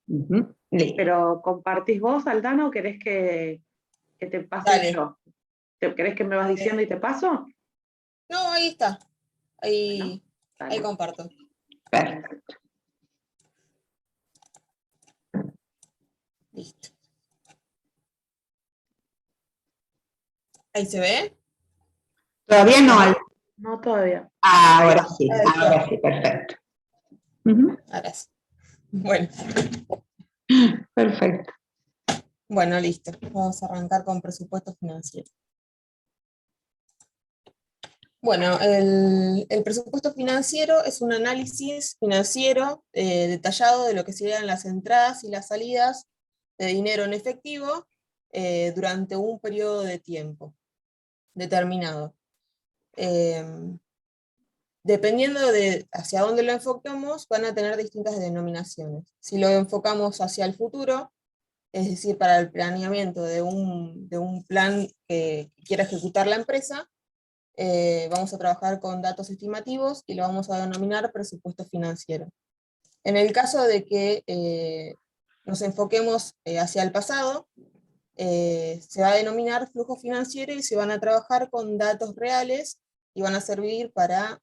Listo. Pero ¿compartís vos, Aldana, o querés que te pase Dale. yo? ¿Querés que me vas diciendo y te paso? No, ahí está. Ahí, Bueno, ahí comparto. Perfecto. Listo. ¿Ahí se ve? Todavía no. No, todavía. Ahora sí, perfecto. Ahora sí. Bueno. Perfecto. Bueno, listo. Vamos a arrancar con presupuesto financiero. Bueno, el presupuesto financiero es un análisis financiero detallado de lo que serían las entradas y las salidas de dinero en efectivo durante un periodo de tiempo determinado. Dependiendo de hacia dónde lo enfoquemos, van a tener distintas denominaciones. Si lo enfocamos hacia el futuro, es decir, para el planeamiento de un plan que quiera ejecutar la empresa, vamos a trabajar con datos estimativos y lo vamos a denominar presupuesto financiero. En el caso de que nos enfoquemos hacia el pasado, se va a denominar flujo financiero y se van a trabajar con datos reales y van a servir para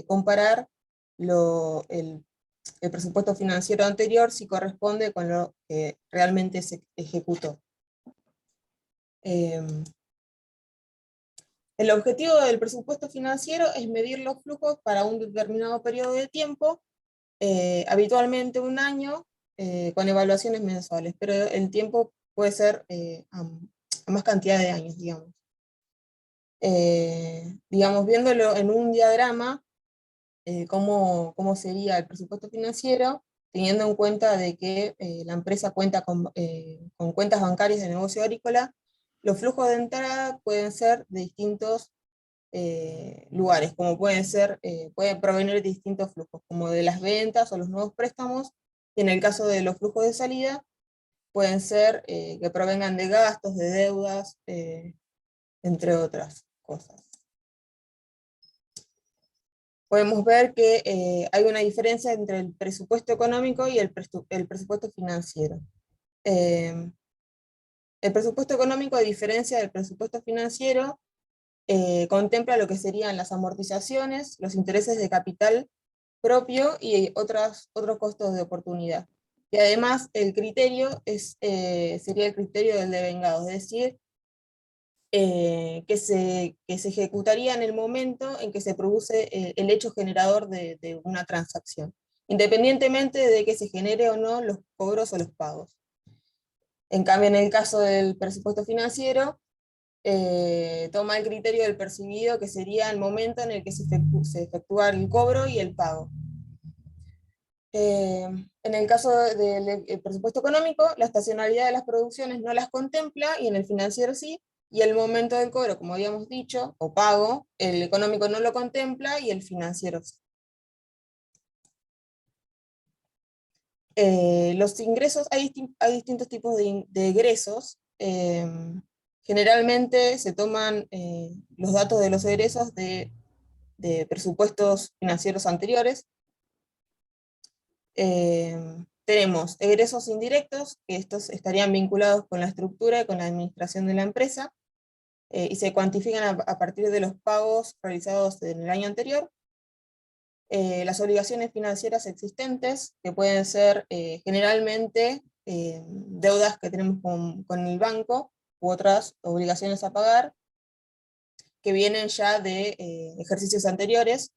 comparar el presupuesto financiero anterior si corresponde con lo que realmente se ejecutó. El objetivo del presupuesto financiero es medir los flujos para un determinado periodo de tiempo, habitualmente un año, con evaluaciones mensuales, pero el tiempo puede ser a más cantidad de años, digamos. Digamos, viéndolo en un diagrama, cómo sería el presupuesto financiero, teniendo en cuenta de que la empresa cuenta con cuentas bancarias de negocio agrícola, los flujos de entrada pueden ser de distintos lugares, como pueden provenir de distintos flujos, como de las ventas o los nuevos préstamos, y en el caso de los flujos de salida, pueden ser que provengan de gastos, de deudas, entre otras cosas. Podemos ver que hay una diferencia entre el presupuesto económico y el presupuesto financiero. El presupuesto económico, a diferencia del presupuesto financiero, contempla lo que serían las amortizaciones, los intereses de capital propio y otros costos de oportunidad. Y además el criterio sería el criterio del devengado, es decir, que se ejecutaría en el momento en que se produce el hecho generador de una transacción, independientemente de que se genere o no los cobros o los pagos. En cambio, en el caso del presupuesto financiero, toma el criterio del percibido, que sería el momento en el que se efectúa el cobro y el pago. En el caso del presupuesto económico, la estacionalidad de las producciones no las contempla, y en el financiero sí, y el momento del cobro, como habíamos dicho, o pago, el económico no lo contempla y el financiero sí. Los ingresos, hay distintos tipos de egresos. Generalmente se toman los datos de los egresos de presupuestos financieros anteriores. Tenemos egresos indirectos, que estos estarían vinculados con la estructura y con la administración de la empresa, y se cuantifican a partir de los pagos realizados en el año anterior. Las obligaciones financieras existentes, que pueden ser generalmente deudas que tenemos con el banco, u otras obligaciones a pagar, que vienen ya de ejercicios anteriores.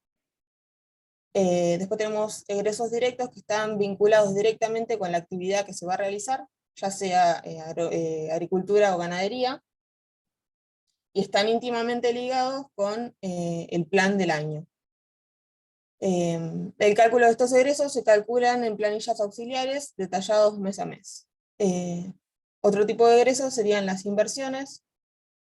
Después tenemos egresos directos, que están vinculados directamente con la actividad que se va a realizar, ya sea agricultura o ganadería, y están íntimamente ligados con el plan del año. El cálculo de estos egresos se calculan en planillas auxiliares detallados mes a mes. Otro tipo de egresos serían las inversiones,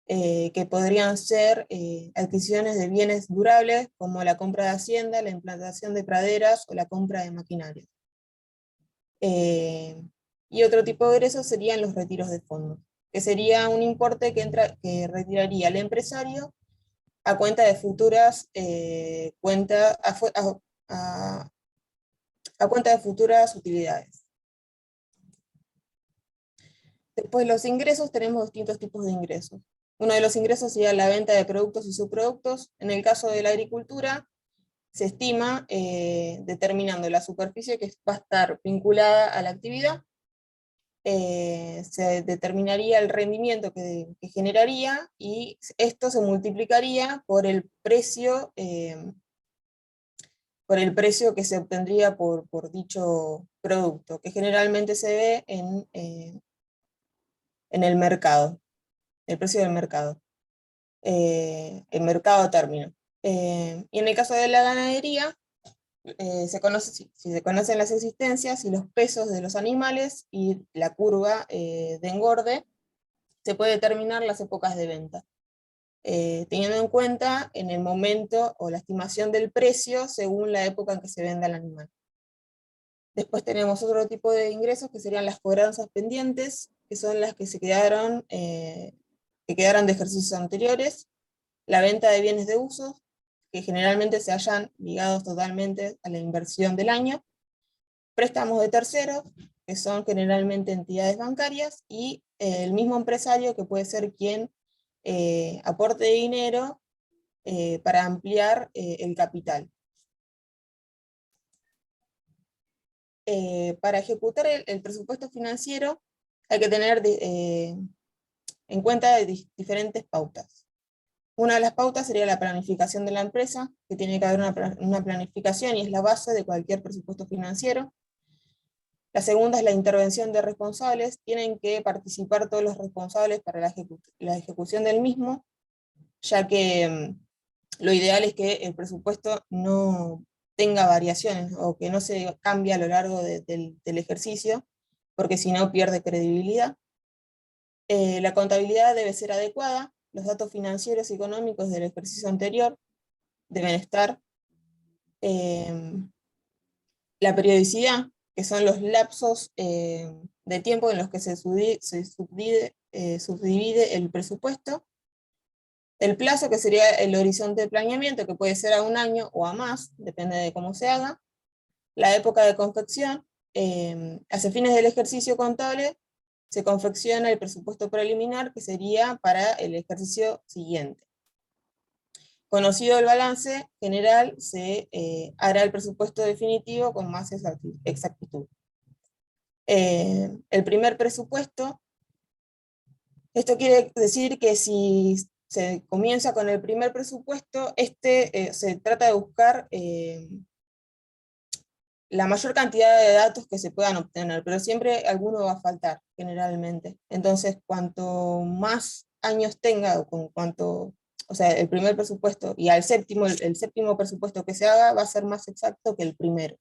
que podrían ser adquisiciones de bienes durables, como la compra de hacienda, la implantación de praderas o la compra de maquinaria. Y otro tipo de egresos serían los retiros de fondos, que sería un importe que retiraría el empresario a cuenta de futuras a cuenta de futuras utilidades. Después los ingresos, tenemos distintos tipos de ingresos. Uno de los ingresos sería la venta de productos y subproductos. En el caso de la agricultura, se estima determinando la superficie que va a estar vinculada a la actividad, se determinaría el rendimiento que generaría, y esto se multiplicaría por el precio que se obtendría por dicho producto, que generalmente se ve en el mercado, el precio del mercado, el mercado término. Y en el caso de la ganadería, si se conocen las existencias y los pesos de los animales y la curva de engorde, se puede determinar las épocas de venta, teniendo en cuenta en el momento o la estimación del precio según la época en que se venda el animal. Después tenemos otro tipo de ingresos que serían las cobranzas pendientes, que son las que quedaron de ejercicios anteriores, la venta de bienes de uso, que generalmente se hallan ligados totalmente a la inversión del año, préstamos de terceros, que son generalmente entidades bancarias, y el mismo empresario, que puede ser quien aporte dinero para ampliar el capital. Para ejecutar el presupuesto financiero hay que tener en cuenta diferentes pautas. Una de las pautas sería la planificación de la empresa, que tiene que haber una planificación y es la base de cualquier presupuesto financiero. La segunda es la intervención de responsables, tienen que participar todos los responsables para la ejecución del mismo, ya que lo ideal es que el presupuesto no tenga variaciones o que no se cambie a lo largo del ejercicio, porque si no pierde credibilidad. La contabilidad debe ser adecuada, los datos financieros y económicos del ejercicio anterior deben estar. La periodicidad, que son los lapsos de tiempo en los que se subdivide el presupuesto. El plazo, que sería el horizonte de planeamiento, que puede ser a 1 año o a más, depende de cómo se haga. La época de confección, hacia fines del ejercicio contable, se confecciona el presupuesto preliminar, que sería para el ejercicio siguiente. Conocido el balance general, se hará el presupuesto definitivo con más exactitud. El primer presupuesto, esto quiere decir que si se comienza con el primer presupuesto, se trata de buscar la mayor cantidad de datos que se puedan obtener, pero siempre alguno va a faltar, generalmente. Entonces, cuanto más años tenga, o sea, el primer presupuesto, y el séptimo presupuesto que se haga va a ser más exacto que el primero.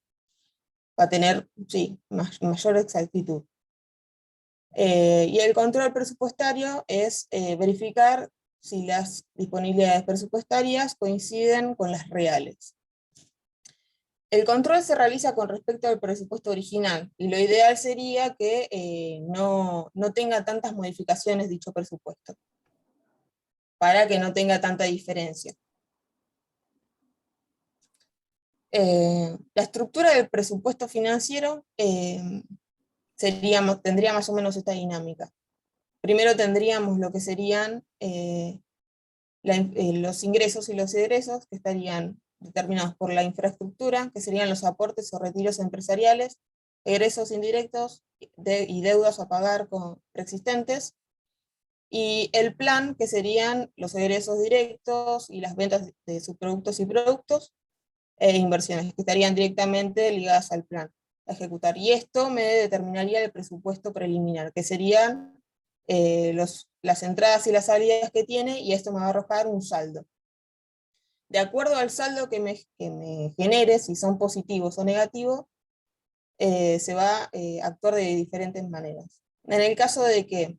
Va a tener, sí, mayor exactitud. Y el control presupuestario es verificar si las disponibilidades presupuestarias coinciden con las reales. El control se realiza con respecto al presupuesto original, y lo ideal sería que no tenga tantas modificaciones dicho presupuesto, para que no tenga tanta diferencia. La estructura del presupuesto financiero tendría más o menos esta dinámica. Primero tendríamos lo que serían los ingresos y los egresos, que estarían determinados por la infraestructura, que serían los aportes o retiros empresariales, egresos indirectos y deudas a pagar preexistentes, y el plan, que serían los egresos directos y las ventas de subproductos y productos, e inversiones, que estarían directamente ligadas al plan a ejecutar. Y esto me determinaría el presupuesto preliminar, que serían las entradas y las salidas que tiene, y esto me va a arrojar un saldo. De acuerdo al saldo que me genere, si son positivos o negativos, se va a actuar de diferentes maneras. En el caso de que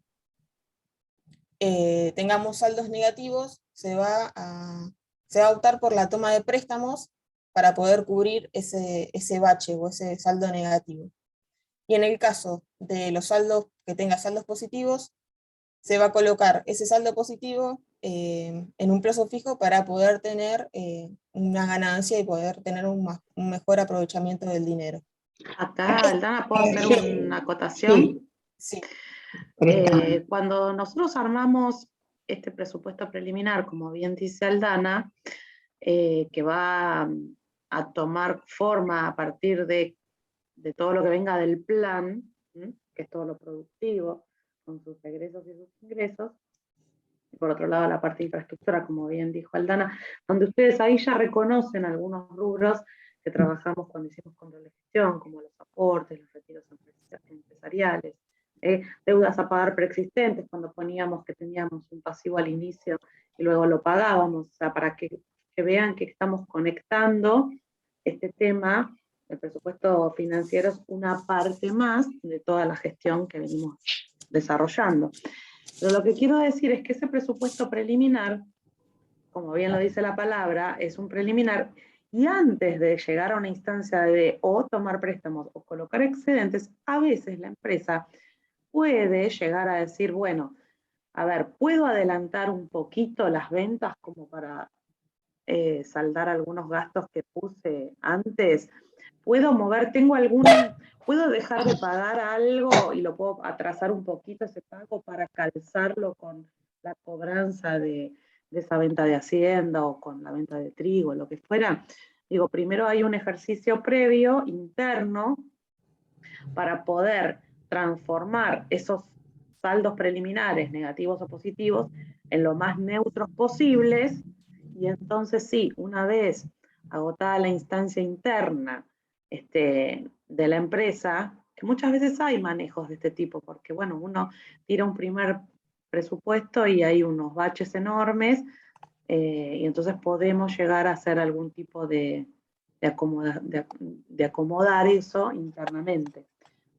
tengamos saldos negativos, se va a optar por la toma de préstamos para poder cubrir ese bache o ese saldo negativo. Y en el caso de los saldos que tenga saldos positivos, se va a colocar ese saldo positivo en un plazo fijo para poder tener una ganancia y poder tener un mejor aprovechamiento del dinero. Acá, Aldana, ¿puedo hacer Sí. una acotación? Sí. Sí, Cuando nosotros armamos este presupuesto preliminar, como bien dice Aldana, que va a tomar forma a partir de todo lo que venga del plan, que es todo lo productivo, con sus egresos y sus ingresos, y por otro lado la parte de infraestructura, como bien dijo Aldana, donde ustedes ahí ya reconocen algunos rubros que trabajamos cuando hicimos control de gestión, como los aportes, los retiros empresariales, deudas a pagar preexistentes, cuando poníamos que teníamos un pasivo al inicio y luego lo pagábamos, o sea, para que vean que estamos conectando este tema. El presupuesto financiero es una parte más de toda la gestión que venimos desarrollando. Pero lo que quiero decir es que ese presupuesto preliminar, como bien lo dice la palabra, es un preliminar, y antes de llegar a una instancia de o tomar préstamos o colocar excedentes, a veces la empresa puede llegar a decir, bueno, a ver, ¿puedo adelantar un poquito las ventas como para saldar algunos gastos que puse antes? ¿Puedo mover, puedo dejar de pagar algo y lo puedo atrasar un poquito ese pago para calzarlo con la cobranza de esa venta de hacienda o con la venta de trigo, lo que fuera? Digo, primero hay un ejercicio previo, interno, para poder transformar esos saldos preliminares, negativos o positivos, en lo más neutros posibles, y entonces sí, una vez agotada la instancia interna de la empresa, que muchas veces hay manejos de este tipo, porque bueno, uno tira un primer presupuesto y hay unos baches enormes, y entonces podemos llegar a hacer algún tipo de acomodar eso internamente.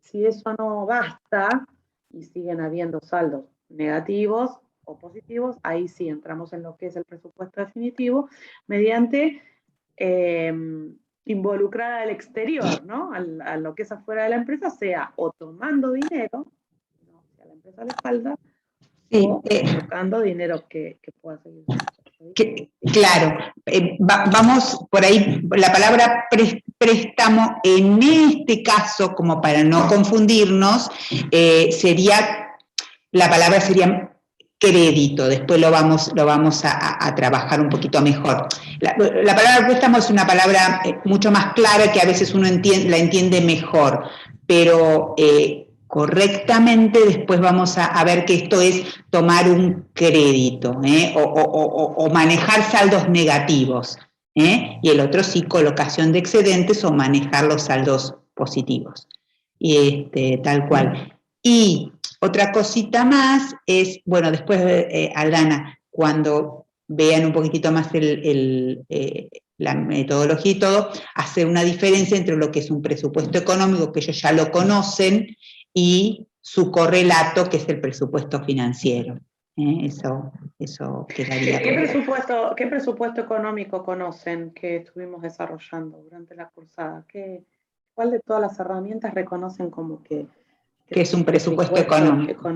Si eso no basta y siguen habiendo saldos negativos o positivos, ahí sí entramos en lo que es el presupuesto definitivo mediante involucrar al exterior, ¿no? A lo que es afuera de la empresa, sea o tomando dinero, ¿no? Si a la empresa le falta, Sí, o buscando dinero que pueda seguir. claro, vamos por ahí, la palabra préstamo en este caso, como para no confundirnos, la palabra sería crédito, después lo vamos a trabajar un poquito mejor. La palabra préstamo es una palabra mucho más clara que a veces uno la entiende mejor, pero correctamente después vamos a ver que esto es tomar un crédito o manejar saldos negativos, y el otro sí, colocación de excedentes o manejar los saldos positivos, y tal cual. Y otra cosita más es, bueno, después, Aldana, cuando vean un poquitito más la metodología y todo, hacer una diferencia entre lo que es un presupuesto económico, que ellos ya lo conocen, y su correlato, que es el presupuesto financiero. Eso quedaría. ¿Qué presupuesto económico conocen que estuvimos desarrollando durante la cursada? ¿Cuál de todas las herramientas reconocen como que es un presupuesto económico?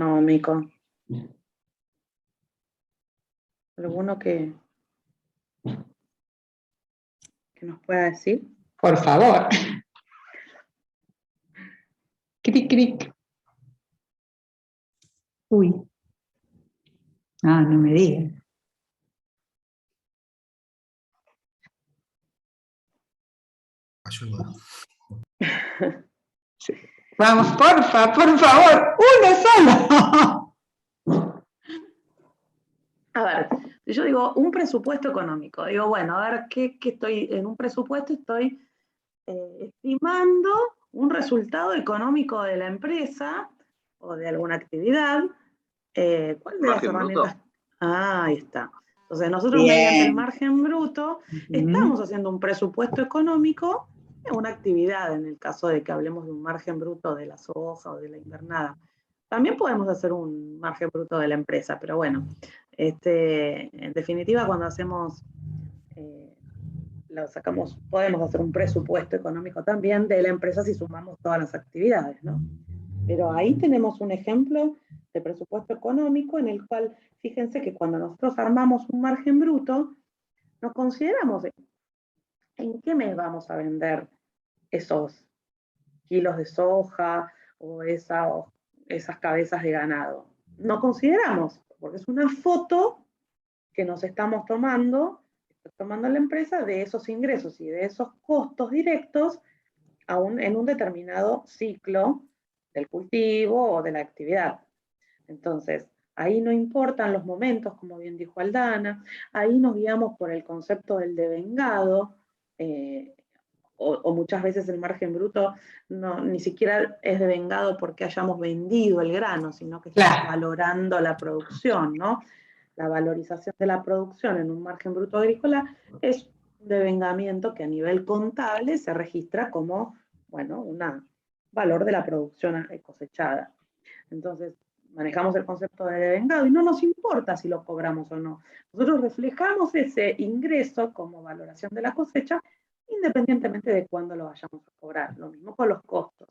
¿Alguno que nos pueda decir? Por favor. Cric, cric. Uy. Ah, no me digan. Ayuda. Vamos, por favor, uno solo. A ver, si yo digo un presupuesto económico, digo, bueno, a ver, ¿qué estoy en un presupuesto? Estoy estimando un resultado económico de la empresa o de alguna actividad. ¿Cuál de las herramientas? Ah, ahí está. Entonces, nosotros mediante el margen bruto estamos haciendo un presupuesto económico de una actividad, en el caso de que hablemos de un margen bruto de la soja o de la invernada. También podemos hacer un margen bruto de la empresa, pero bueno, en definitiva, cuando hacemos, podemos hacer un presupuesto económico también de la empresa si sumamos todas las actividades, ¿no? Pero ahí tenemos un ejemplo de presupuesto económico en el cual, fíjense que cuando nosotros armamos un margen bruto, nos consideramos en qué mes vamos a vender esos kilos de soja o esas cabezas de ganado. No consideramos, porque es una foto que nos estamos tomando la empresa de esos ingresos y de esos costos directos en un determinado ciclo del cultivo o de la actividad. Entonces, ahí no importan los momentos, como bien dijo Aldana, ahí nos guiamos por el concepto del devengado, o muchas veces el margen bruto ni siquiera es devengado porque hayamos vendido el grano, sino que estamos valorando la producción, ¿no? La valorización de la producción en un margen bruto agrícola es un devengamiento que a nivel contable se registra como, bueno, un valor de la producción cosechada. Entonces, manejamos el concepto de devengado y no nos importa si lo cobramos o no. Nosotros reflejamos ese ingreso como valoración de la cosecha independientemente de cuándo lo vayamos a cobrar. Lo mismo con los costos.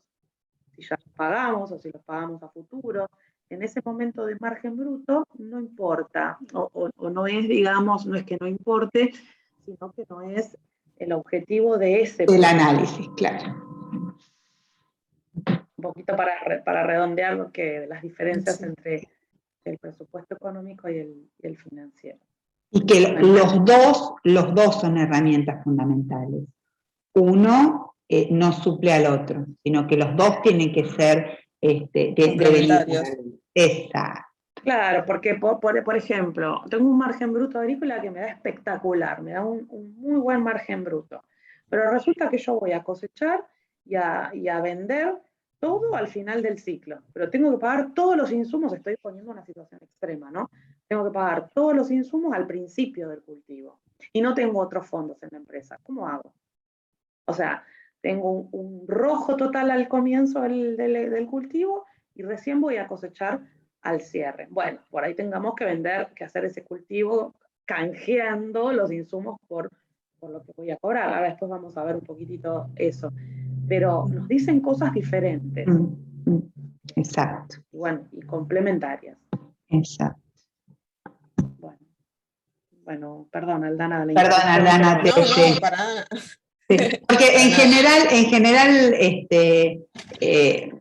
Si ya los pagamos o si los pagamos a futuro, en ese momento de margen bruto no importa, o no es, digamos, no es que no importe, sino que no es el objetivo de ese el análisis, claro. Un poquito para redondear las diferencias entre el presupuesto económico y el financiero. Y que los dos son herramientas fundamentales. Uno no suple al otro, sino que los dos tienen que ser complementarios. Exacto. Claro, porque por ejemplo, tengo un margen bruto agrícola que me da espectacular, me da un muy buen margen bruto, pero resulta que yo voy a cosechar y a vender todo al final del ciclo, pero tengo que pagar todos los insumos, estoy poniendo una situación extrema, ¿no? Tengo que pagar todos los insumos al principio del cultivo y no tengo otros fondos en la empresa. ¿Cómo hago? O sea, tengo un rojo total al comienzo del cultivo y recién voy a cosechar al cierre. Bueno, por ahí tengamos que hacer ese cultivo canjeando los insumos por lo que voy a cobrar. Ahora después vamos a ver un poquitito eso. Pero nos dicen cosas diferentes. Exacto. Y bueno, y complementarias. Exacto. Bueno, perdón, Aldana. Perdón, Aldana. No, para nada. Sí, porque en general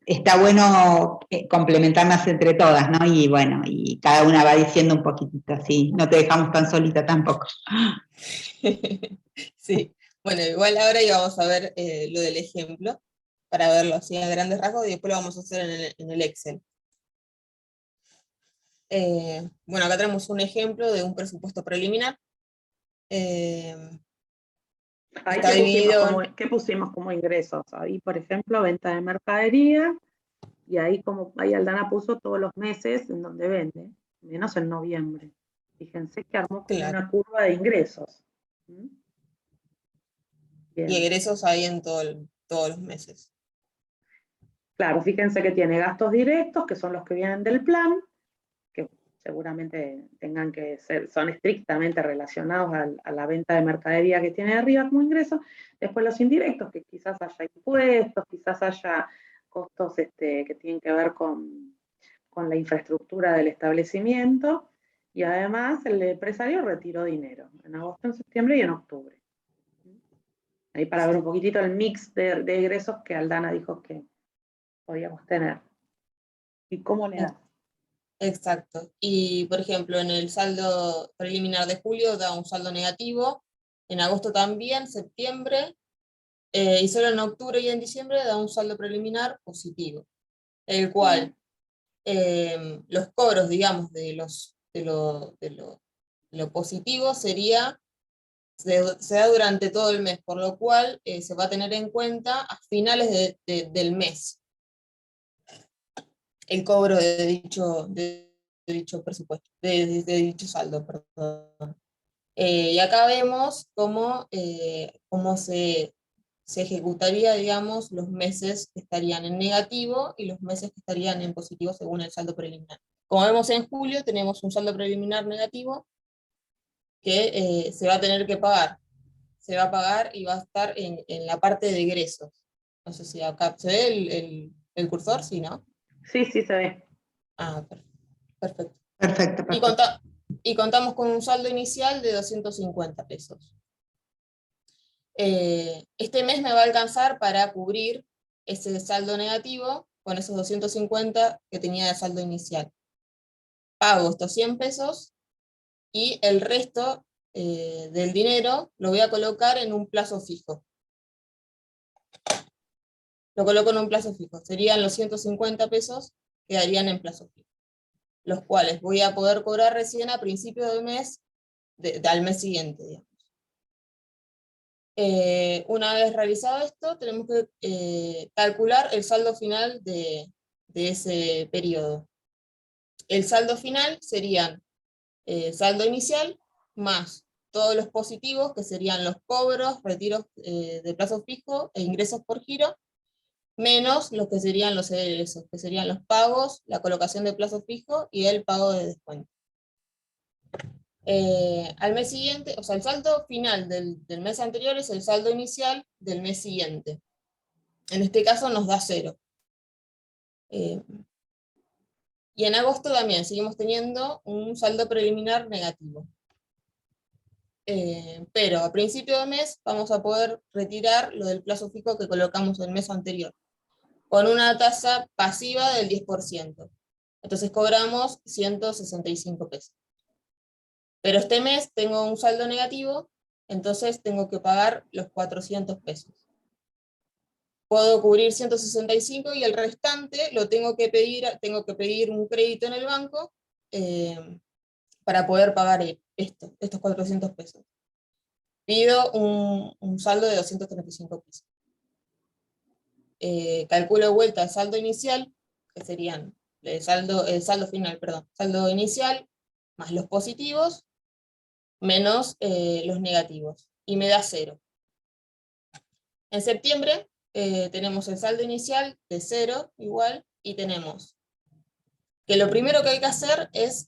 está bueno complementarnos entre todas, ¿no? Y bueno, y cada una va diciendo un poquitito así, no te dejamos tan solita tampoco. Sí, bueno, igual ahora íbamos a ver lo del ejemplo, para verlo así a grandes rasgos, y después lo vamos a hacer en el Excel. Bueno, acá tenemos un ejemplo de un presupuesto preliminar. Ahí está dividido ¿qué pusimos como ingresos? Ahí, por ejemplo, venta de mercadería, y ahí Aldana puso todos los meses en donde vende, menos en noviembre. Fíjense que armó como una curva de ingresos. Y egresos ahí en todos los meses. Claro, fíjense que tiene gastos directos, que son los que vienen del plan, que seguramente tengan que son estrictamente relacionados a la venta de mercadería que tiene arriba como ingreso. Después los indirectos, que quizás haya impuestos, quizás haya costos que tienen que ver con la infraestructura del establecimiento, y además el empresario retiró dinero en agosto, en septiembre y en octubre. Ahí para ver un poquitito el mix de egresos que Aldana dijo que podíamos tener. ¿Y cómo le da? Exacto. Y, por ejemplo, en el saldo preliminar de julio da un saldo negativo, en agosto también, septiembre, y solo en octubre y en diciembre da un saldo preliminar positivo, el cual los cobros, digamos, de lo positivo se da durante todo el mes, por lo cual se va a tener en cuenta a finales del mes el cobro de dicho presupuesto, de dicho saldo, perdón. Y acá vemos cómo se ejecutaría, digamos, los meses que estarían en negativo y los meses que estarían en positivo según el saldo preliminar. Como vemos en julio, tenemos un saldo preliminar negativo que se va a tener que pagar. Se va a pagar y va a estar en la parte de egresos. No sé si acá se ve el cursor, ¿sí, no? Sí, se ve. Ah, perfecto. Perfecto. Y contamos con un saldo inicial de 250 pesos. Este mes me va a alcanzar para cubrir ese saldo negativo con esos 250 que tenía de saldo inicial. Pago estos 100 pesos y el resto del dinero lo voy a colocar en un plazo fijo. Lo coloco en un plazo fijo. Serían los 150 pesos que quedarían en plazo fijo, los cuales voy a poder cobrar recién a principio del mes, al mes siguiente, digamos. Una vez realizado esto, tenemos que calcular el saldo final de ese periodo. El saldo final serían saldo inicial más todos los positivos, que serían los cobros, retiros de plazo fijo e ingresos por giro, menos los que serían los egresos, que serían los pagos, la colocación de plazo fijo y el pago de descuento. Al mes siguiente, o sea, el saldo final del mes anterior es el saldo inicial del mes siguiente. En este caso nos da 0. Y en agosto también seguimos teniendo un saldo preliminar negativo. Pero a principio de mes vamos a poder retirar lo del plazo fijo que colocamos el mes anterior, con una tasa pasiva del 10%. Entonces cobramos 165 pesos. Pero este mes tengo un saldo negativo, entonces tengo que pagar los 400 pesos. Puedo cubrir 165 y el restante lo tengo que pedir un crédito en el banco para poder pagar estos 400 pesos. Pido un saldo de 235 pesos. Calculo de vuelta el saldo inicial, que serían el saldo final, perdón, saldo inicial, más los positivos, menos los negativos, y me da 0. En septiembre tenemos el saldo inicial de 0, igual, y tenemos que lo primero que hay que hacer es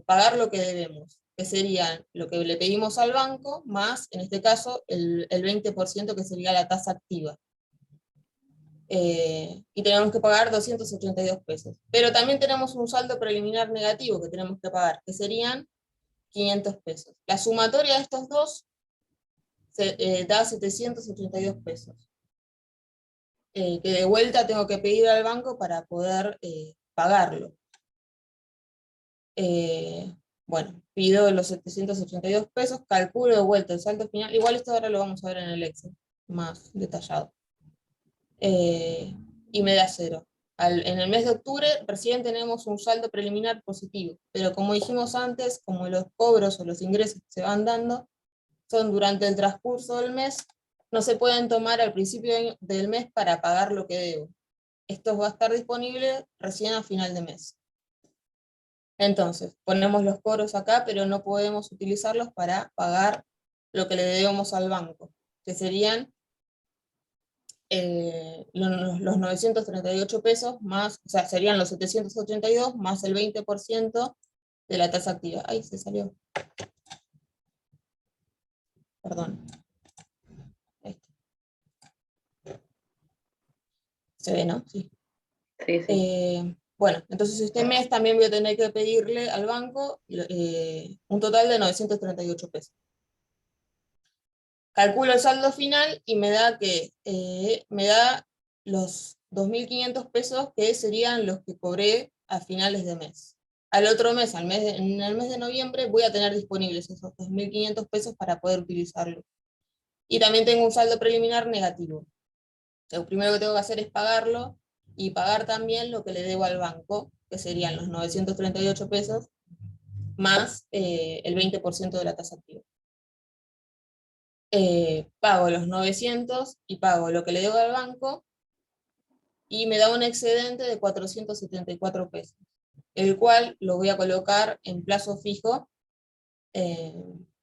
pagar lo que debemos, que sería lo que le pedimos al banco, más, en este caso, el 20% que sería la tasa activa. Y tenemos que pagar 282 pesos. Pero también tenemos un saldo preliminar negativo que tenemos que pagar, que serían 500 pesos. La sumatoria de estos dos da 782 pesos. Que de vuelta tengo que pedir al banco para poder pagarlo. Bueno, pido los 782 pesos, calculo de vuelta el saldo final. Igual esto ahora lo vamos a ver en el Excel, más detallado. Y me da 0. En el mes de octubre recién tenemos un saldo preliminar positivo, pero como dijimos antes, como los cobros o los ingresos que se van dando son durante el transcurso del mes, no se pueden tomar al principio del mes para pagar lo que debo. Esto va a estar disponible recién a final de mes. Entonces, ponemos los cobros acá, pero no podemos utilizarlos para pagar lo que le debemos al banco, que serían los 938 pesos más, o sea, serían los 782 más el 20% de la tasa activa. Ay, se salió. Perdón. Se ve, ¿no? Sí. Sí. Bueno, entonces este mes también voy a tener que pedirle al banco un total de 938 pesos. Calculo el saldo final y me da los 2.500 pesos que serían los que cobré a finales de mes. Al otro mes, en el mes de noviembre, voy a tener disponibles esos 2.500 pesos para poder utilizarlo. Y también tengo un saldo preliminar negativo. Lo primero que tengo que hacer es pagarlo y pagar también lo que le debo al banco, que serían los 938 pesos, más el 20% de la tasa activa. Pago los 900 y pago lo que le debo al banco, y me da un excedente de 474 pesos, el cual lo voy a colocar en plazo fijo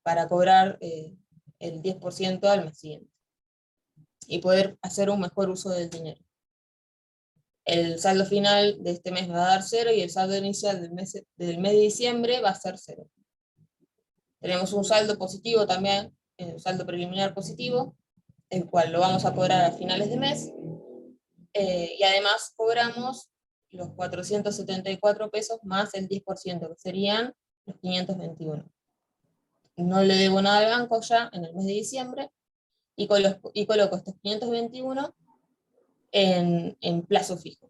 para cobrar el 10% al mes siguiente, y poder hacer un mejor uso del dinero. El saldo final de este mes me va a dar 0 y el saldo inicial del mes de diciembre va a ser 0. Tenemos un saldo positivo también, un saldo preliminar positivo, el cual lo vamos a cobrar a finales de mes, y además cobramos los 474 pesos más el 10%, que serían los 521. No le debo nada al banco ya en el mes de diciembre, y coloco estos 521 en plazo fijo.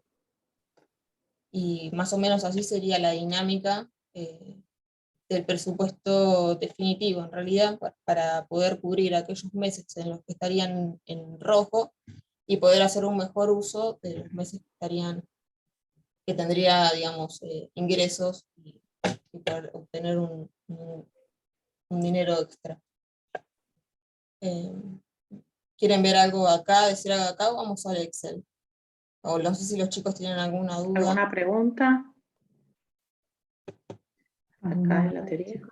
Y más o menos así sería la dinámica del presupuesto definitivo, en realidad, para poder cubrir aquellos meses en los que estarían en rojo y poder hacer un mejor uso de los meses que tendría, digamos, ingresos y poder obtener un dinero extra. ¿Quieren ver algo acá, decir algo acá, o vamos al Excel? O no sé si los chicos tienen alguna duda. ¿Alguna pregunta? Acá en la teoría.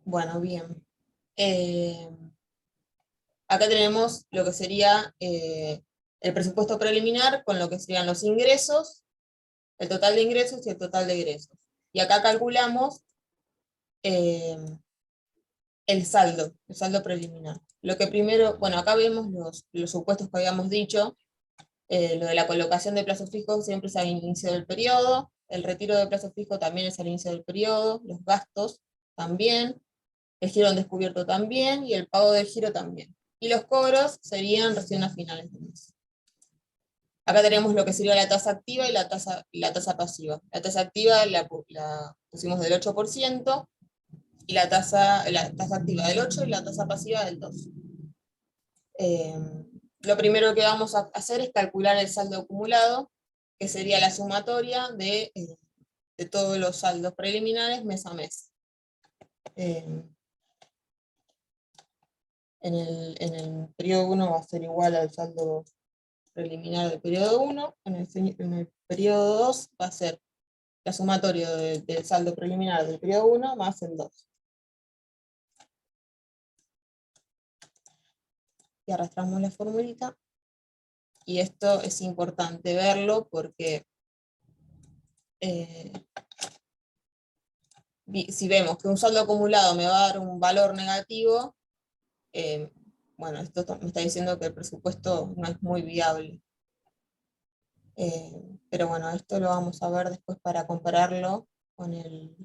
Bueno, bien. Acá tenemos lo que sería el presupuesto preliminar con lo que serían los ingresos, el total de ingresos y el total de egresos. Y acá calculamos el saldo preliminar. Lo que primero, bueno, acá vemos los supuestos que habíamos dicho. Lo de la colocación de plazos fijos siempre es al inicio del periodo, el retiro de plazo fijo también es al inicio del periodo, los gastos también, el giro en descubierto también, y el pago del giro también. Y los cobros serían recién a finales de mes. Acá tenemos lo que sería la tasa activa y la tasa pasiva. La tasa activa la pusimos del 8%, y la tasa activa del 8% y la tasa pasiva del 2%. Lo primero que vamos a hacer es calcular el saldo acumulado, que sería la sumatoria de todos los saldos preliminares mes a mes. En el periodo 1 va a ser igual al saldo preliminar del periodo 1, en el periodo 2 va a ser la sumatoria del saldo preliminar del periodo 1 más el 2. Y arrastramos la formulita, y esto es importante verlo porque si vemos que un saldo acumulado me va a dar un valor negativo, bueno, esto me está diciendo que el presupuesto no es muy viable. Pero bueno, esto lo vamos a ver después para compararlo con el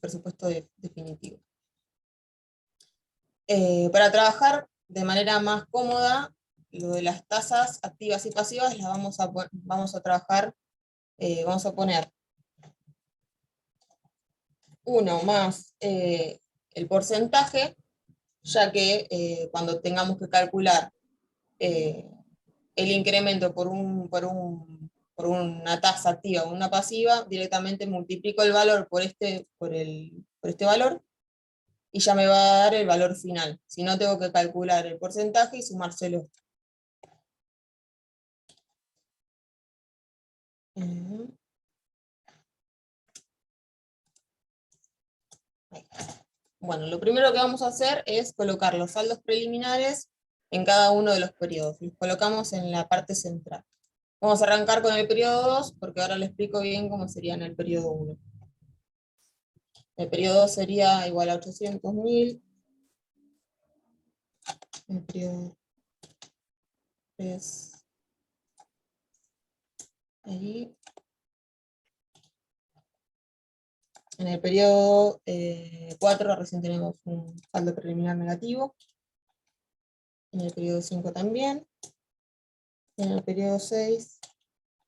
presupuesto definitivo. Para trabajar de manera más cómoda, lo de las tasas activas y pasivas las vamos a trabajar, vamos a poner 1 más el porcentaje, ya que cuando tengamos que calcular el incremento por una tasa activa o una pasiva, directamente multiplico el valor por este valor, y ya me va a dar el valor final. Si no, tengo que calcular el porcentaje y sumárselo. Bueno, lo primero que vamos a hacer es colocar los saldos preliminares en cada uno de los periodos. Los colocamos en la parte central. Vamos a arrancar con el periodo 2, porque ahora les explico bien cómo sería en el periodo 1. El periodo 2 sería igual a 800.000. El periodo 3, ahí. En el periodo 4 recién tenemos un saldo preliminar negativo. En el periodo 5 también. En el periodo 6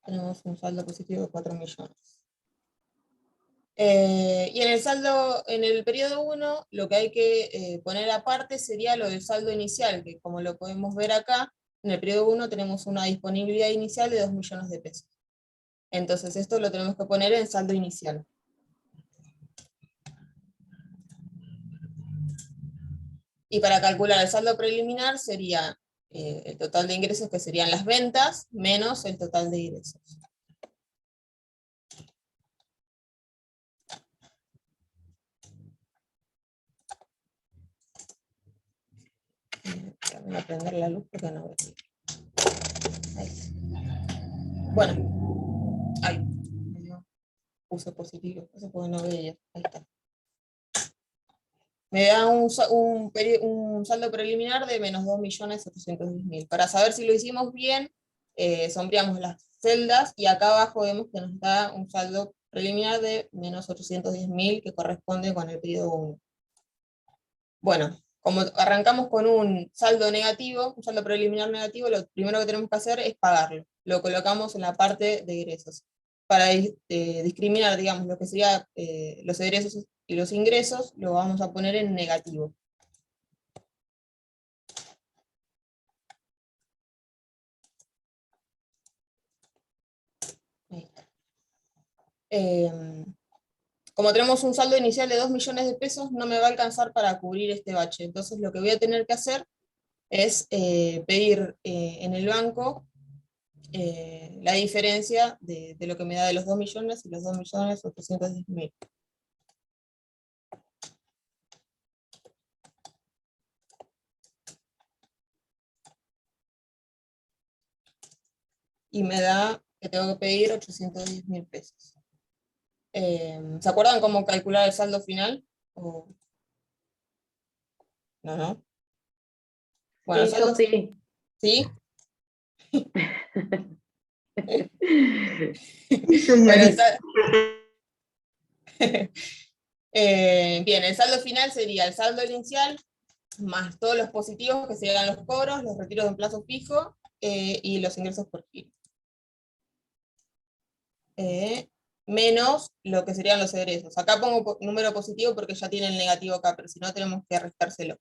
tenemos un saldo positivo de 4 millones. Y en el periodo 1, lo que hay que poner aparte sería lo del saldo inicial, que como lo podemos ver acá, en el periodo 1 tenemos una disponibilidad inicial de 2 millones de pesos. Entonces esto lo tenemos que poner en saldo inicial. Y para calcular el saldo preliminar sería el total de ingresos, que serían las ventas, menos el total de ingresos. Voy a prender la luz porque no veo. Ahí. Bueno, ahí. Puse positivo, eso porque no veía. Ahí está. Me da un saldo preliminar de menos 2.710.000. Para saber si lo hicimos bien, sombreamos las celdas, y acá abajo vemos que nos da un saldo preliminar de menos 810.000, que corresponde con el periodo 1. Bueno, como arrancamos con un saldo negativo, un saldo preliminar negativo, lo primero que tenemos que hacer es pagarlo. Lo colocamos en la parte de egresos. Para discriminar, digamos, lo que serían los egresos y los ingresos, lo vamos a poner en negativo. Ahí está. Como tenemos un saldo inicial de 2 millones de pesos, no me va a alcanzar para cubrir este bache. Entonces lo que voy a tener que hacer es pedir en el banco la diferencia de lo que me da de los 2 millones y los 2.810.000. Y me da que tengo que pedir 810.000 pesos. ¿Se acuerdan cómo calcular el saldo final? No, no. Bueno, Sí, yo saldo, sí. ¿sí? Sí, Bueno, señorita. bien, el saldo final sería el saldo inicial más todos los positivos que serían los cobros, los retiros en plazo fijo y los ingresos por giro. Menos lo que serían los egresos. Acá pongo número positivo porque ya tiene el negativo acá, pero si no tenemos que restárselo.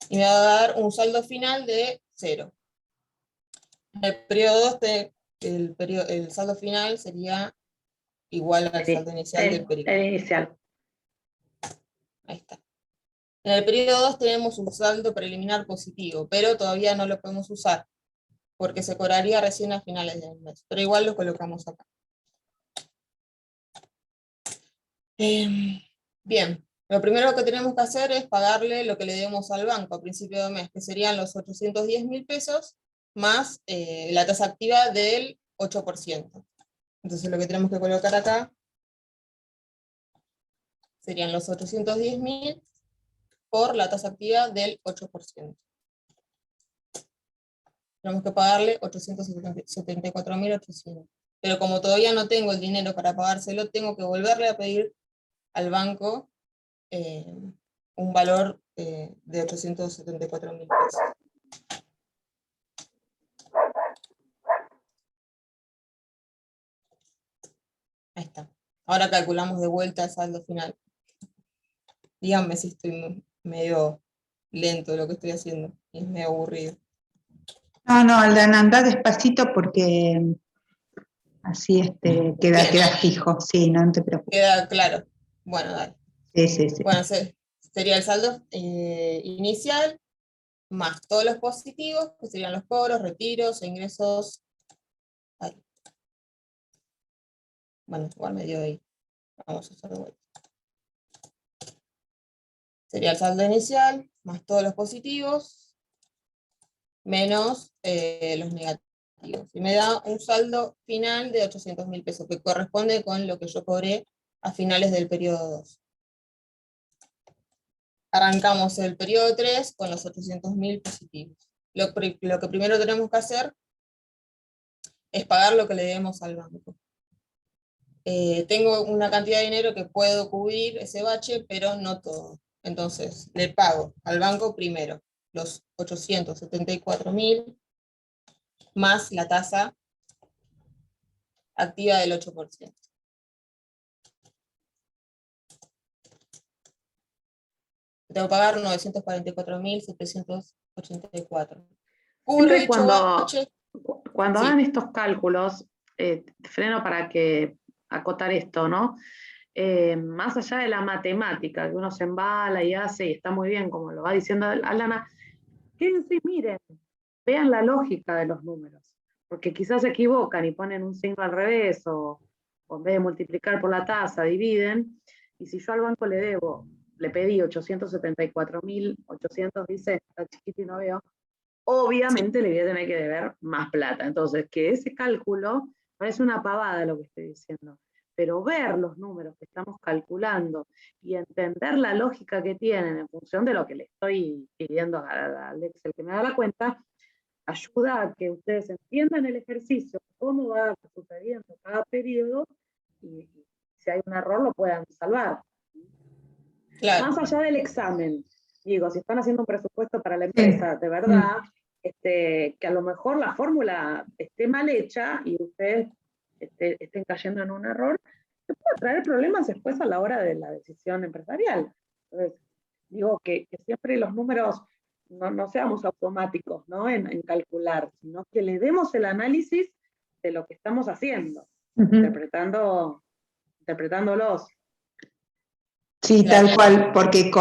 Y me va a dar un saldo final de 0. En el periodo 2, el saldo final sería igual al saldo inicial del periodo. El inicial. Ahí está. En el periodo 2 tenemos un saldo preliminar positivo, pero todavía no lo podemos usar, porque se cobraría recién a finales del mes. Pero igual lo colocamos acá. Bien, lo primero que tenemos que hacer es pagarle lo que le debemos al banco a principio de mes, que serían los 810.000 pesos, más la tasa activa del 8%. Entonces lo que tenemos que colocar acá serían los 810.000 por la tasa activa del 8%. Tenemos que pagarle 874.800. Pero como todavía no tengo el dinero para pagárselo, tengo que volverle a pedir al banco un valor de 874.000 pesos. Ahí está. Ahora calculamos de vuelta el saldo final. Díganme si estoy medio lento lo que estoy haciendo. Y es medio aburrido. No, Aldana, anda despacito porque así queda fijo. Sí, no te preocupes. Queda claro. Bueno, dale. Sí. Bueno, sería el saldo inicial, más todos los positivos, que serían los cobros, retiros e ingresos. Ahí. Bueno, igual me dio ahí. Vamos a hacer de vuelta. Sería el saldo inicial, más todos los positivos, menos los negativos. Y me da un saldo final de 800.000 pesos, que corresponde con lo que yo cobré a finales del periodo 2. Arrancamos el periodo 3 con los 800.000 positivos. Lo que primero tenemos que hacer es pagar lo que le debemos al banco. Tengo una cantidad de dinero que puedo cubrir ese bache, pero no todo. Entonces, le pago al banco primero los 874.000 más la tasa activa del 8%. Tengo que pagar 944.784. Cubro Siempre dicho bache. cuando Sí. hagan estos cálculos, freno para que acotar esto, ¿no? Más allá de la matemática, que uno se embala y hace, y está muy bien, como lo va diciendo Alana, quédense y miren, vean la lógica de los números, porque quizás se equivocan y ponen un signo al revés, o en vez de multiplicar por la tasa, dividen, y si yo al banco le pedí 874.800, dice, está chiquito y no veo, obviamente le voy a tener que deber más plata. Entonces, que ese cálculo parece una pavada lo que estoy diciendo, pero ver los números que estamos calculando y entender la lógica que tienen en función de lo que le estoy pidiendo al Excel que me da la cuenta, ayuda a que ustedes entiendan el ejercicio, cómo va sucediendo cada periodo y si hay un error lo puedan salvar. Claro. Más allá del examen, digo, si están haciendo un presupuesto para la empresa, de verdad, que a lo mejor la fórmula esté mal hecha y ustedes estén cayendo en un error, se puede traer problemas después a la hora de la decisión empresarial. Entonces, digo que siempre los números no seamos automáticos, ¿no? En calcular, sino que le demos el análisis de lo que estamos haciendo, interpretándolos. Sí, Claro. tal cual, porque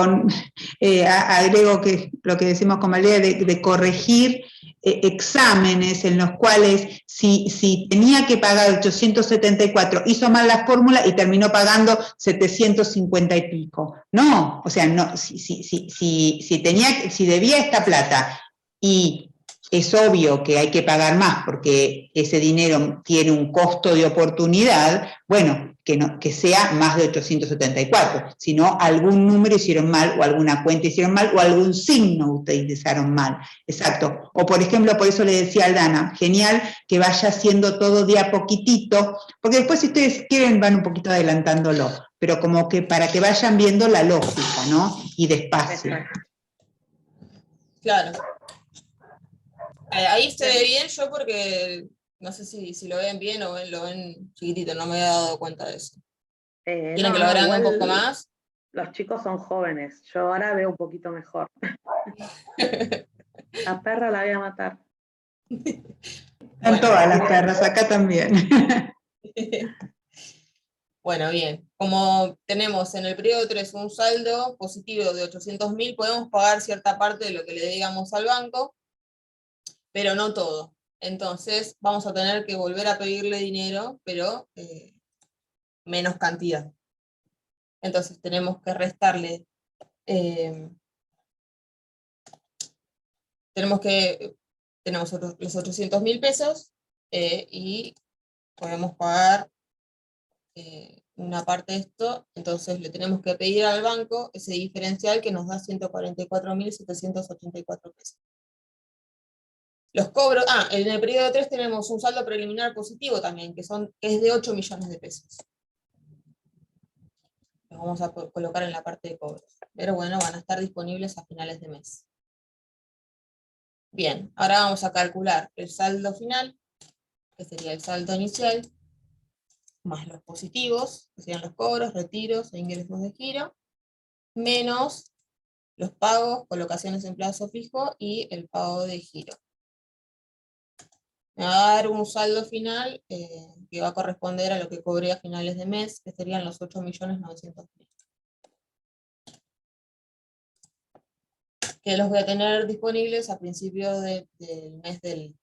agrego que lo que decimos con Valeria de corregir exámenes en los cuales si tenía que pagar 874, hizo mal la fórmula y terminó pagando 750 y pico. No, o sea, no, si debía esta plata y es obvio que hay que pagar más porque ese dinero tiene un costo de oportunidad, bueno, que sea más de 874, si no algún número hicieron mal, o alguna cuenta hicieron mal, o algún signo utilizaron mal, exacto. O por ejemplo, por eso le decía a Aldana, genial que vaya haciendo todo de a poquitito, porque después si ustedes quieren van un poquito adelantándolo, pero como que para que vayan viendo la lógica, ¿no? Y despacio. Claro. Ahí se ve bien yo porque no sé si lo ven bien o lo ven chiquitito, no me había dado cuenta de eso. ¿Quieren que lo agrande un poco más? Los chicos son jóvenes, yo ahora veo un poquito mejor. La perra la voy a matar. Están todas las perras, acá también. Bueno, bien. Como tenemos en el periodo 3 un saldo positivo de 800.000, podemos pagar cierta parte de lo que le digamos al banco, pero no todo. Entonces vamos a tener que volver a pedirle dinero, pero menos cantidad. Entonces tenemos que restarle, tenemos los 800.000 pesos y podemos pagar una parte de esto, entonces le tenemos que pedir al banco ese diferencial que nos da 144.784 pesos. Los cobros, en el periodo 3 tenemos un saldo preliminar positivo también, que es de 8 millones de pesos. Los vamos a colocar en la parte de cobros. Pero bueno, van a estar disponibles a finales de mes. Bien, ahora vamos a calcular el saldo final, que sería el saldo inicial, más los positivos, que serían los cobros, retiros e ingresos de giro, menos los pagos, colocaciones en plazo fijo y el pago de giro. Me va a dar un saldo final que va a corresponder a lo que cobré a finales de mes, que serían los 8.900.000. Que los voy a tener disponibles a principios del mes del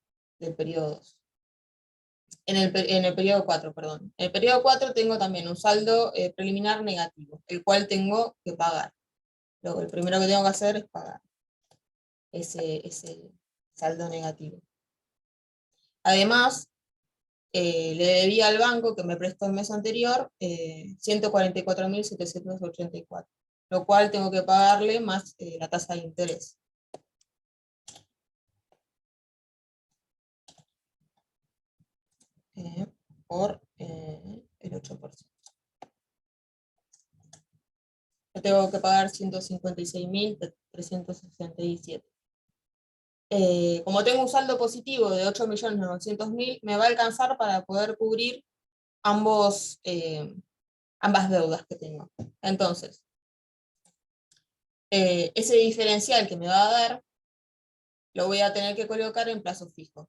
periodo 2. En el periodo 4, perdón. En el periodo 4 tengo también un saldo preliminar negativo, el cual tengo que pagar. Luego, el primero que tengo que hacer es pagar ese saldo negativo. Además, le debía al banco que me prestó el mes anterior 144.784, lo cual tengo que pagarle más la tasa de interés. Por el 8%. Yo tengo que pagar 156.367. Como tengo un saldo positivo de 8.900.000, me va a alcanzar para poder cubrir ambas deudas que tengo. Entonces, ese diferencial que me va a dar, lo voy a tener que colocar en plazo fijo.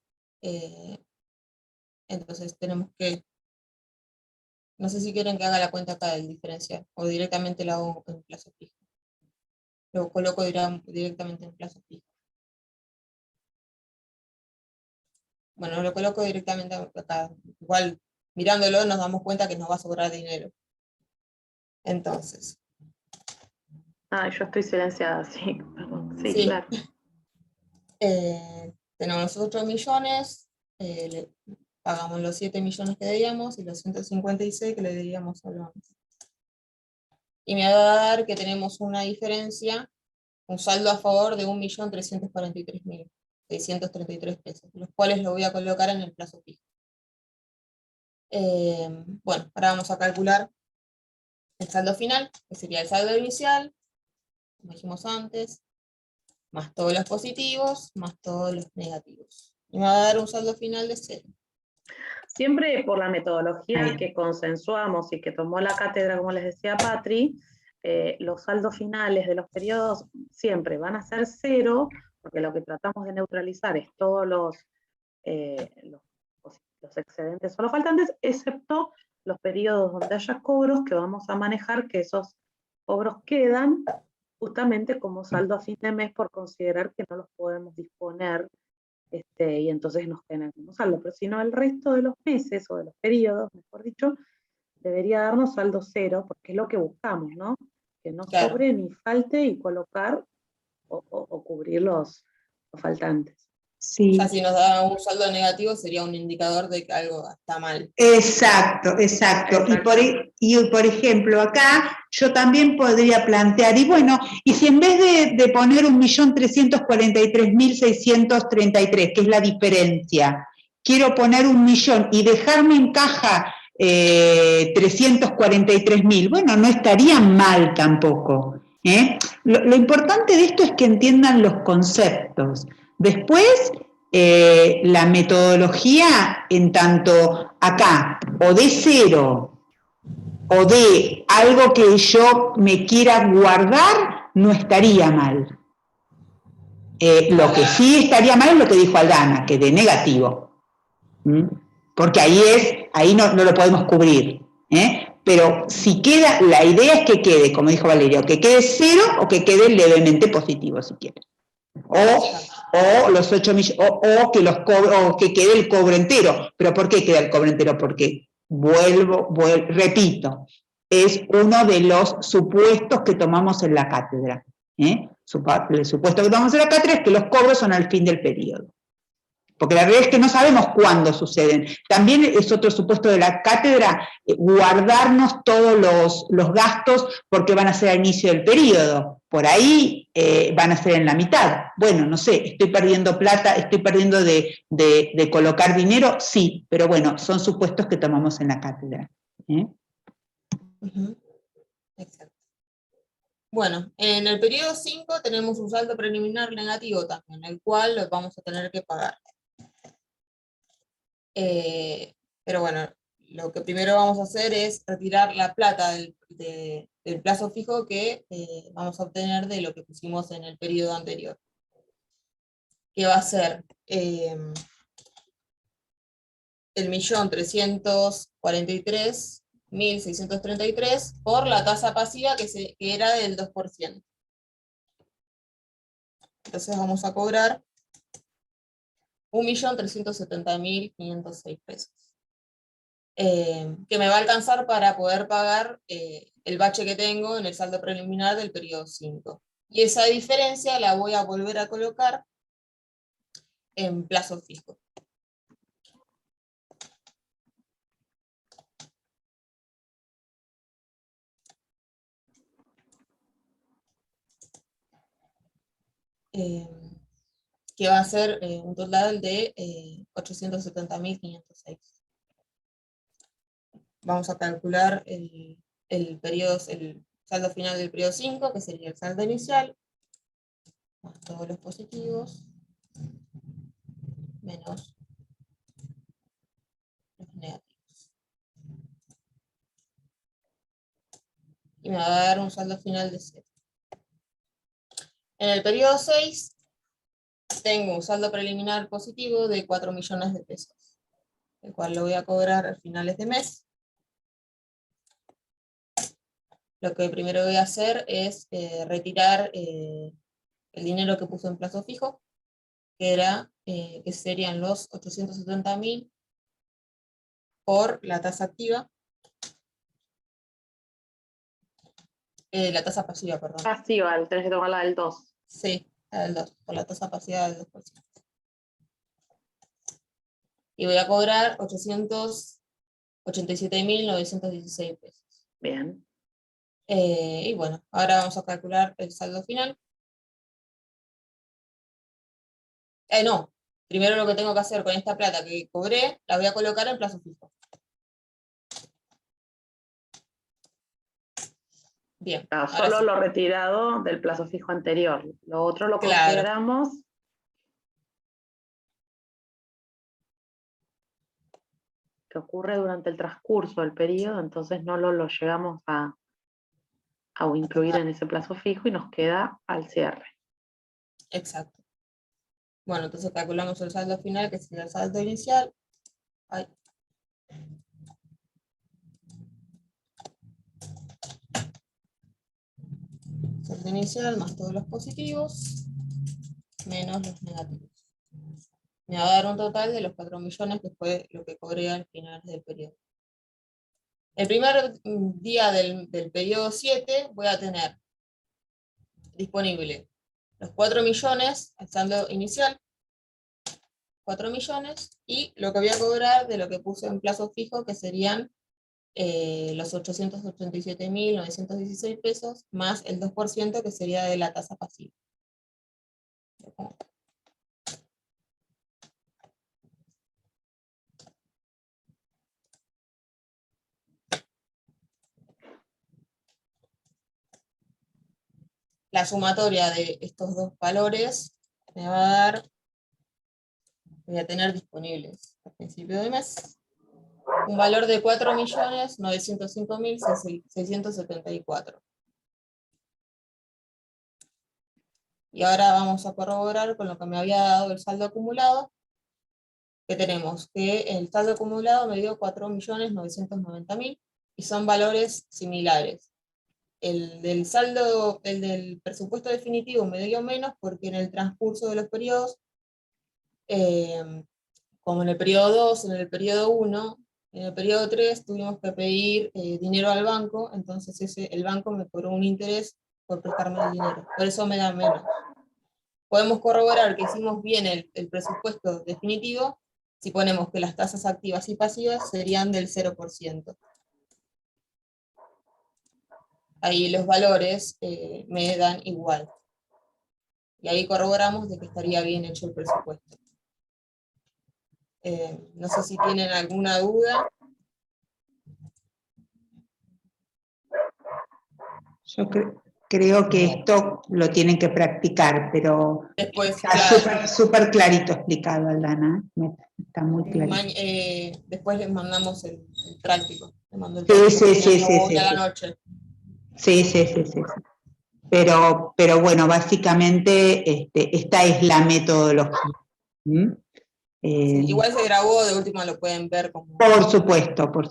Entonces tenemos que, no sé si quieren que haga la cuenta acá del diferencial, o directamente lo hago en plazo fijo. Lo coloco directamente en plazo fijo. Bueno, lo coloco directamente acá. Igual, mirándolo nos damos cuenta que nos va a sobrar dinero. Entonces. Yo estoy silenciada, sí, perdón. Sí, Sí. claro. Tenemos los 8 millones, pagamos los 7 millones que debíamos y los 156 que le debíamos al banco. Y me va a dar que tenemos una diferencia, un saldo a favor de 1.343.633 pesos, los cuales lo voy a colocar en el plazo fijo. Bueno, ahora vamos a calcular el saldo final, que sería el saldo inicial, como dijimos antes, más todos los positivos, más todos los negativos. Y me va a dar un saldo final de 0. Siempre por la metodología Ahí. que consensuamos y que tomó la cátedra, como les decía Patri, los saldos finales de los periodos siempre van a ser 0, porque lo que tratamos de neutralizar es todos los excedentes o los faltantes, excepto los periodos donde haya cobros que vamos a manejar, que esos cobros quedan justamente como saldo a fin de mes por considerar que no los podemos disponer, y entonces nos quedan como saldo. Pero si no, el resto de los meses o de los periodos, mejor dicho, debería darnos saldo 0, porque es lo que buscamos, ¿no? Que no Claro. sobre ni falte y colocar o cubrir los faltantes. Sí. Ya si nos da un saldo negativo sería un indicador de que algo está mal. Exacto, exacto. Y por ejemplo, acá yo también podría plantear, y bueno, y si en vez de poner 1.343.633, que es la diferencia, quiero poner 1.000.000 y dejarme en caja 343.000, bueno, no estaría mal tampoco. Lo importante de esto es que entiendan los conceptos. Después, la metodología, en tanto acá, o de 0, o de algo que yo me quiera guardar, no estaría mal. Lo que sí estaría mal es lo que dijo Aldana, que de negativo. Porque ahí no lo podemos cubrir. Pero si queda, la idea es que quede, como dijo Valeria, que quede 0 o que quede levemente positivo, si quiere. O los 8 millones, o que quede el cobro entero. ¿Pero por qué queda el cobro entero? Porque repito, es uno de los supuestos que tomamos en la cátedra. El supuesto que tomamos en la cátedra es que los cobros son al fin del periodo. Porque la realidad es que no sabemos cuándo suceden. También es otro supuesto de la cátedra, guardarnos todos los gastos porque van a ser al inicio del periodo. Por ahí van a ser en la mitad. Bueno, no sé, estoy perdiendo plata, estoy perdiendo de colocar dinero, sí, pero bueno, son supuestos que tomamos en la cátedra. Exacto. Bueno, en el periodo 5 tenemos un saldo preliminar negativo también, el cual lo vamos a tener que pagar. Pero bueno, lo que primero vamos a hacer es retirar la plata del plazo fijo que vamos a obtener de lo que pusimos en el periodo anterior. Que va a ser el 1.343.633 por la tasa pasiva que era del 2%. Entonces vamos a cobrar 1.370.506 pesos. Que me va a alcanzar para poder pagar el bache que tengo en el saldo preliminar del periodo 5. Y esa diferencia la voy a volver a colocar en plazo fijo. Que va a ser un total de 870.506. Vamos a calcular el saldo final del periodo 5, que sería el saldo inicial, más todos los positivos, menos los negativos. Y me va a dar un saldo final de 0. En el periodo 6 tengo un saldo preliminar positivo de 4 millones de pesos, el cual lo voy a cobrar a finales de mes. Lo que primero voy a hacer es retirar el dinero que puse en plazo fijo, que serían los 870.000 por la tasa activa, la tasa pasiva, perdón. Pasiva, tenés que tomar la del 2. Sí, la del 2, por la tasa pasiva del 2%. Y voy a cobrar 887.916 pesos. Bien. Y bueno, ahora vamos a calcular el saldo final. No, primero lo que tengo que hacer con esta plata que cobré, la voy a colocar en plazo fijo. Bien. Claro, ahora solo sí. lo retirado del plazo fijo anterior. Lo otro lo Claro. consideramos que ocurre durante el transcurso del periodo, entonces no lo llegamos a incluir en ese plazo fijo y nos queda al cierre. Exacto. Bueno, entonces calculamos el saldo final, que sería el saldo inicial. Ay. Saldo inicial más todos los positivos, menos los negativos. Me va a dar un total de los 4 millones, que fue lo que cobré al final del periodo. El primer día del periodo 7 voy a tener disponible los 4 millones, el saldo inicial, 4 millones, y lo que voy a cobrar de lo que puse en plazo fijo, que serían los 887.916 pesos, más el 2%, que sería de la tasa pasiva. La sumatoria de estos dos valores me va a dar, voy a tener disponibles a principio de mes, un valor de 4.905.674. Y ahora vamos a corroborar con lo que me había dado el saldo acumulado, que tenemos que el saldo acumulado me dio 4.990.000, y son valores similares. El del saldo, el del presupuesto definitivo me dio menos porque en el transcurso de los periodos, como en el periodo 2, en el periodo 1, en el periodo 3 tuvimos que pedir dinero al banco, entonces el banco me cobró un interés por prestarme el dinero, por eso me da menos. Podemos corroborar que hicimos bien el presupuesto definitivo si ponemos que las tasas activas y pasivas serían del 0%. Ahí los valores me dan igual. Y ahí corroboramos de que estaría bien hecho el presupuesto. No sé si tienen alguna duda. Yo creo que esto lo tienen que practicar, pero Después, está claro, súper clarito explicado, Aldana. Está muy clarito. después les mandamos el práctico. Les mando el Sí, práctico sí, sí, mañana sí, o hoy sí, a la sí. noche. Sí, sí, sí, sí. Pero bueno, básicamente esta es la metodología. ¿Mm? Sí, igual se grabó, de última lo pueden ver como... Por supuesto, por supuesto.